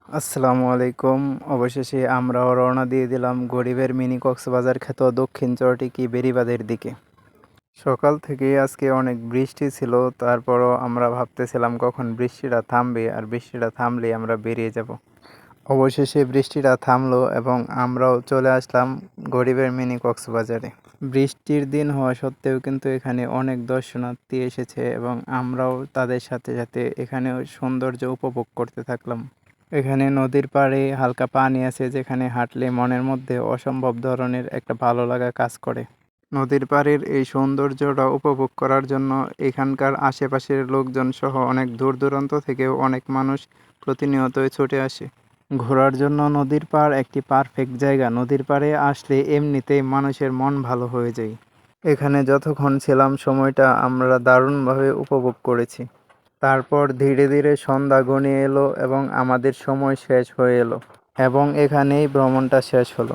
আসসালামু আলাইকুম। অবশেষে আমরাও রওনা দিয়ে দিলাম গরিবের মিনি কক্সবাজার খ্যাত দক্ষিণ চরটিকি বেড়িবাঁধের দিকে। সকাল থেকেই আজকে অনেক বৃষ্টি ছিল, তারপরও আমরা ভাবতেছিলাম কখন বৃষ্টিটা থামবে, আর বৃষ্টিটা থামলেই আমরা বেরিয়ে যাব। অবশেষে বৃষ্টিটা থামলো এবং আমরাও চলে আসলাম গরিবের মিনি কক্সবাজারে। বৃষ্টির দিন হওয়া সত্ত্বেও কিন্তু এখানে অনেক দর্শনার্থী এসেছে এবং আমরাও তাদের সাথে সাথে এখানে সৌন্দর্য উপভোগ করতে থাকলাম। এখানে নদীর পাড়ে হালকা পানি আছে, যেখানে হাঁটলে মনের মধ্যে অসম্ভব ধরনের একটা ভালো লাগা কাজ করে। নদীর পাড়ের এই সৌন্দর্যটা উপভোগ করার জন্য এখানকার আশেপাশের লোকজন সহ অনেক দূর দূরান্ত থেকেও অনেক মানুষ প্রতিনিয়তই ছুটে আসে ঘোরার জন্য। নদীর পাড় একটি পারফেক্ট জায়গা। নদীর পাড়ে আসলে এমনিতেই মানুষের মন ভালো হয়ে যায়। এখানে যতক্ষণ ছিলাম সময়টা আমরা দারুণভাবে উপভোগ করেছি। তারপর ধীরে ধীরে সন্ধ্যা ঘনিয়ে এলো এবং আমাদের সময় শেষ হয়ে এলো এবং এখানেই ভ্রমণটা শেষ হলো।